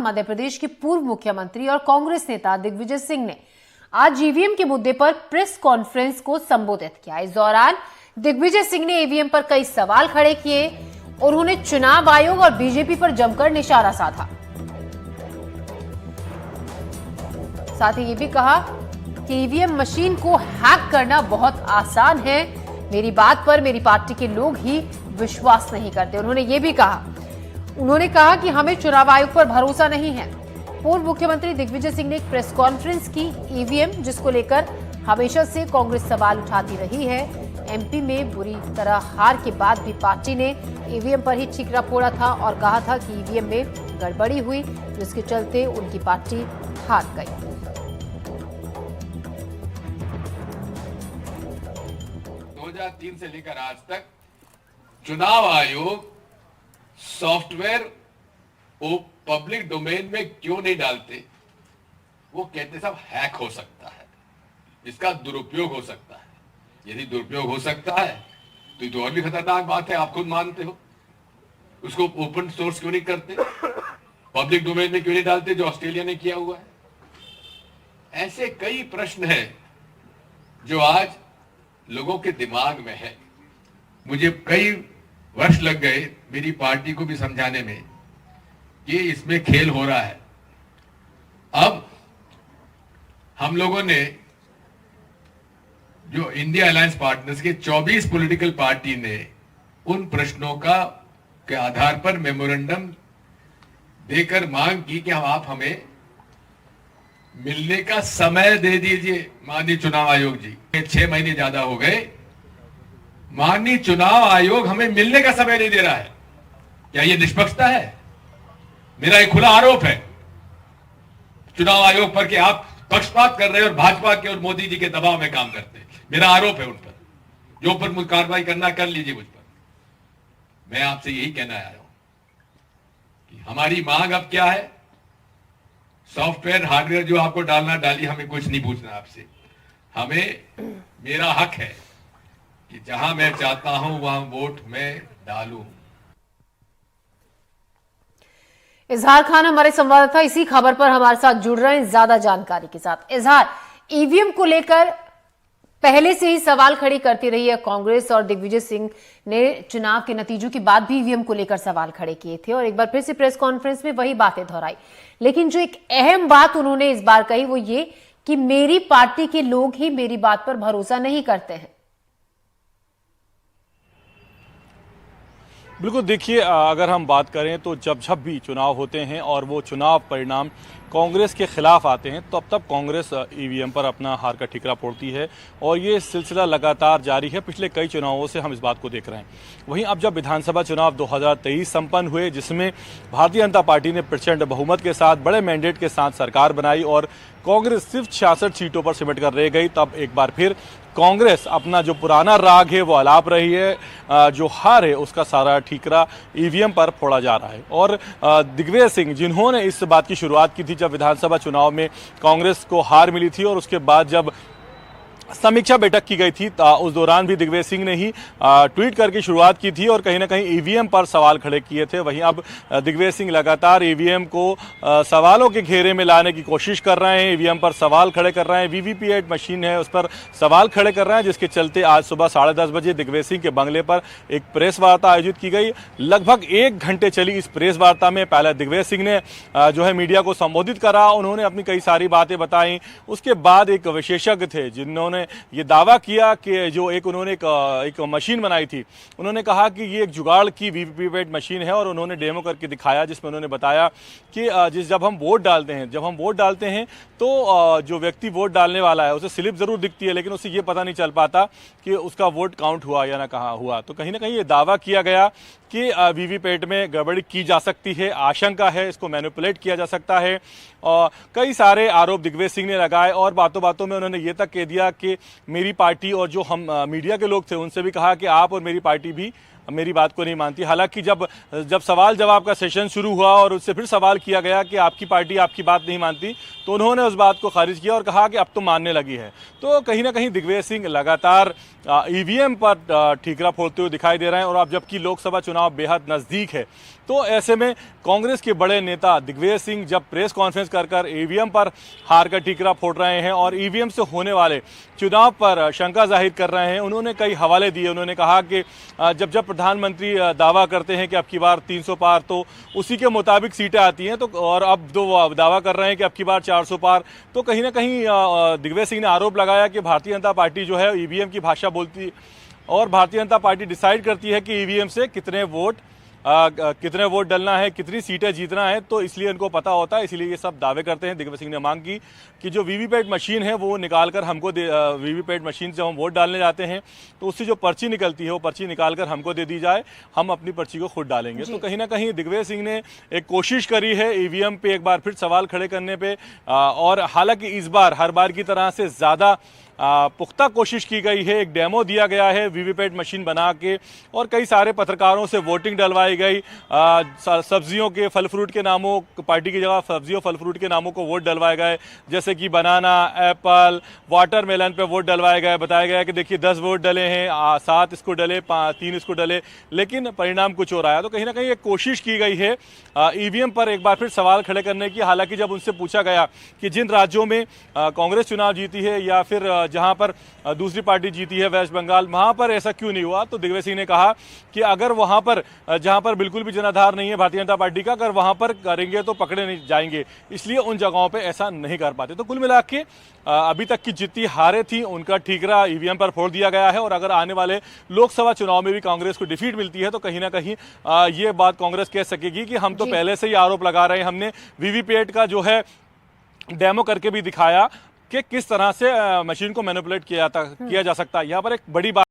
मध्य प्रदेश के पूर्व मुख्यमंत्री और कांग्रेस नेता दिग्विजय सिंह ने आज ईवीएम के मुद्दे पर प्रेस कॉन्फ्रेंस को संबोधित किया। इस दौरान दिग्विजय सिंह ने ईवीएम पर कई सवाल खड़े किए और उन्होंने चुनाव आयोग और बीजेपी पर जमकर निशाना साधा। साथ ही ये भी कहा कि ईवीएम मशीन को हैक करना बहुत आसान है, मेरी बात पर मेरी पार्टी के लोग ही विश्वास नहीं करते। उन्होंने कहा कि हमें चुनाव आयोग पर भरोसा नहीं है। पूर्व मुख्यमंत्री दिग्विजय सिंह ने एक प्रेस कॉन्फ्रेंस की ईवीएम जिसको लेकर हमेशा से कांग्रेस सवाल उठाती रही है। एमपी में बुरी तरह हार के बाद भी पार्टी ने ईवीएम पर ही ठीकरा फोड़ा था और कहा था कि ईवीएम में गड़बड़ी हुई, जिसके चलते उनकी पार्टी हार गई। 2003 से लेकर आज तक चुनाव आयोग सॉफ्टवेयर वो पब्लिक डोमेन में क्यों नहीं डालते? वो कहते सब हैक हो सकता है, इसका दुरुपयोग हो सकता है। यदि दुरुपयोग हो सकता है तो ये तो और भी खतरनाक बात है, आप खुद मानते हो। उसको ओपन सोर्स क्यों नहीं करते, पब्लिक डोमेन में क्यों नहीं डालते, जो ऑस्ट्रेलिया ने किया हुआ है? ऐसे कई प्रश्न हैं जो आज लोगों के दिमाग में है। मुझे कई वर्ष लग गए मेरी पार्टी को भी समझाने में कि इसमें खेल हो रहा है। अब हम लोगों ने जो इंडिया अलायंस पार्टनर्स के 24 पॉलिटिकल पार्टी ने उन प्रश्नों के आधार पर मेमोरेंडम देकर मांग की कि आप हमें मिलने का समय दे दीजिए। माननीय चुनाव आयोग जी, 6 महीने ज्यादा हो गए, माननीय चुनाव आयोग हमें मिलने का समय नहीं दे रहा है। क्या यह निष्पक्षता है? मेरा एक खुला आरोप है चुनाव आयोग पर कि आप पक्षपात कर रहे हैं और भाजपा के और मोदी जी के दबाव में काम करते हैं। मेरा आरोप है उन पर, जो पर मुझे कार्रवाई करना कर लीजिए मुझ पर। मैं आपसे यही कहना आया हूं कि हमारी मांग अब क्या है? सॉफ्टवेयर हार्डवेयर जो आपको डालना डालिए, हमें कुछ नहीं पूछना आपसे। हमें मेरा हक है कि जहां मैं चाहता हूं वहां वोट मैं डालूं। इजहार खान हमारे संवाददाता इसी खबर पर हमारे साथ जुड़ रहे हैं ज्यादा जानकारी के साथ। इजहार, ईवीएम को लेकर पहले से ही सवाल खड़ी करती रही है कांग्रेस और दिग्विजय सिंह ने चुनाव के नतीजों के बाद भी ईवीएम को लेकर सवाल खड़े किए थे और एक बार फिर से प्रेस कॉन्फ्रेंस में वही बातें दोहराई। लेकिन जो एक अहम बात उन्होंने इस बार कही वो ये कि मेरी पार्टी के लोग ही मेरी बात पर भरोसा नहीं करते हैं। बिल्कुल, देखिए, अगर हम बात करें तो जब भी चुनाव होते हैं और वो चुनाव परिणाम कांग्रेस के खिलाफ आते हैं तो तब कांग्रेस ईवीएम पर अपना हार का ठिकरा फोड़ती है और ये सिलसिला लगातार जारी है। पिछले कई चुनावों से हम इस बात को देख रहे हैं। वहीं अब जब विधानसभा चुनाव 2023 संपन्न हुए, जिसमें भारतीय जनता पार्टी ने प्रचंड बहुमत के साथ बड़े मैंडेट के साथ सरकार बनाई और कांग्रेस सिर्फ 66 सीटों पर सिमट कर रह गई, तब एक बार फिर कांग्रेस अपना जो पुराना राग है वो आलाप रही है। जो हार है उसका सारा ठीकरा ईवीएम पर फोड़ा जा रहा है। और दिग्विजय सिंह, जिन्होंने इस बात की शुरुआत की थी जब विधानसभा चुनाव में कांग्रेस को हार मिली थी और उसके बाद जब समीक्षा बैठक की गई थी, उस दौरान भी दिग्विजय सिंह ने ही ट्वीट करके शुरुआत की थी और कहीं ना कहीं ईवीएम पर सवाल खड़े किए थे। वहीं अब दिग्विजय सिंह लगातार ईवीएम को सवालों के घेरे में लाने की कोशिश कर रहे हैं, ईवीएम पर सवाल खड़े कर रहे हैं। वीवीपीएटी मशीन है उस पर सवाल खड़े कर रहे हैं, जिसके चलते आज सुबह 10:30 बजे दिग्विजय सिंह के बंगले पर एक प्रेस वार्ता आयोजित की गई। लगभग 1 घंटे चली इस प्रेस वार्ता में पहले दिग्विजय सिंह ने जो है मीडिया को संबोधित करा, उन्होंने अपनी कई सारी बातें बताई। उसके बाद एक विशेषज्ञ थे जिन्होंने ये दावा किया कि जो उन्होंने एक मशीन बनाई थी, उन्होंने कहा कि ये एक जुगाड़ की वीवीपीएटी मशीन है और उन्होंने डेमो करके दिखाया, जिसमें उन्होंने बताया कि जब हम वोट डालते हैं तो जो व्यक्ति वोट डालने वाला है उसे स्लिप जरूर दिखती है, लेकिन उसे ये पता नहीं चल पाता कि उसका वोट काउंट हुआ या ना कहाँ हुआ। तो कहीं ना कहीं ये दावा किया गया कि वीवीपैट में गड़बड़ी की जा सकती है, आशंका है इसको मैनिपुलेट किया जा सकता है। और कई सारे आरोप दिग्विजय सिंह ने लगाए और बातों बातों में उन्होंने ये तक कह दिया कि मेरी पार्टी और जो हम मीडिया के लोग थे उनसे भी कहा कि आप और मेरी पार्टी भी मेरी बात को नहीं मानती। हालांकि जब सवाल जवाब का सेशन शुरू हुआ और उससे फिर सवाल किया गया कि आपकी पार्टी आपकी बात नहीं मानती, तो उन्होंने उस बात को खारिज किया और कहा कि अब तो मानने लगी है। तो कहीं ना कहीं दिग्विजय सिंह लगातार ईवीएम पर ठीकरा फोड़ते हुए दिखाई दे रहे हैं। और अब जबकि लोकसभा चुनाव बेहद नज़दीक है, तो ऐसे में कांग्रेस के बड़े नेता दिग्विजय सिंह जब प्रेस कॉन्फ्रेंस कर ईवीएम पर हार का ठीकरा फोड़ रहे हैं और ईवीएम से होने वाले चुनाव पर शंका जाहिर कर रहे हैं, उन्होंने कई हवाले दिए। उन्होंने कहा कि जब प्रधानमंत्री दावा करते हैं कि अब की बार 300 पार, तो उसी के मुताबिक सीटें आती हैं, तो और अब जो दावा कर रहे हैं कि अब की बार 400 पार, तो कहीं ना कहीं दिग्विजय सिंह ने आरोप लगाया कि भारतीय जनता पार्टी जो है ईवीएम की भाषा बोलती और भारतीय जनता पार्टी डिसाइड करती है कि ईवीएम से कितने वोट डलना है, कितनी सीटें जीतना है, तो इसलिए उनको पता होता है, इसलिए ये सब दावे करते हैं। दिग्विजय सिंह ने मांग की कि जो वीवीपैट मशीन है वो निकाल कर हमको वीवीपैट मशीन से हम वोट डालने जाते हैं तो उससे जो पर्ची निकलती है वो पर्ची निकाल कर हमको दे दी जाए, हम अपनी पर्ची को खुद डालेंगे। तो कहीं ना कहीं दिग्विजय सिंह ने एक कोशिश करी है ईवीएम पे एक बार फिर सवाल खड़े करने पे, और हालांकि इस बार हर बार की तरह से ज़्यादा पुख्ता कोशिश की गई है। एक डेमो दिया गया है वीवीपैट मशीन बना के और कई सारे पत्रकारों से वोटिंग डलवाई गई। सब्जियों के, फल फ्रूट के नामों, पार्टी की जगह सब्जियों फल फ्रूट के नामों को वोट डलवाए गए, जैसे कि बनाना, एप्पल, वाटरमेलन पे वोट डलवाए गए। बताया गया कि देखिए 10 वोट डले हैं, 7 इसको डले, 3 इसको डले, लेकिन परिणाम कुछ और आया। तो कहीं ना कहीं एक कोशिश की गई है ईवीएम पर एक बार फिर सवाल खड़े करने की। हालांकि जब उनसे पूछा गया कि जिन राज्यों में कांग्रेस चुनाव जीती है या फिर जहां पर दूसरी पार्टी जीती है, वेस्ट बंगाल, वहां पर ऐसा क्यों नहीं हुआ, तो दिग्विजय सिंह ने कहा कि अगर वहां पर जहां पर बिल्कुल भी जनाधार नहीं है भारतीय जनता पार्टी का, अगर वहां पर करेंगे तो पकड़े नहीं जाएंगे, इसलिए उन जगहों पे ऐसा नहीं कर पाते। तो कुल मिला के अभी तक की जितनी हारें थी उनका ठीकरा ईवीएम पर फोड़ दिया गया है। और अगर आने वाले लोकसभा चुनाव में भी कांग्रेस को डिफीट मिलती है तो कहीं ना कहीं ये बात कांग्रेस कह सकेगी कि हम तो पहले से ही आरोप लगा रहे हैं, हमने वीवीपैट का जो है डेमो करके भी दिखाया कि किस तरह से मशीन को मैनिपुलेट किया जा सकता है। यहाँ पर एक बड़ी बात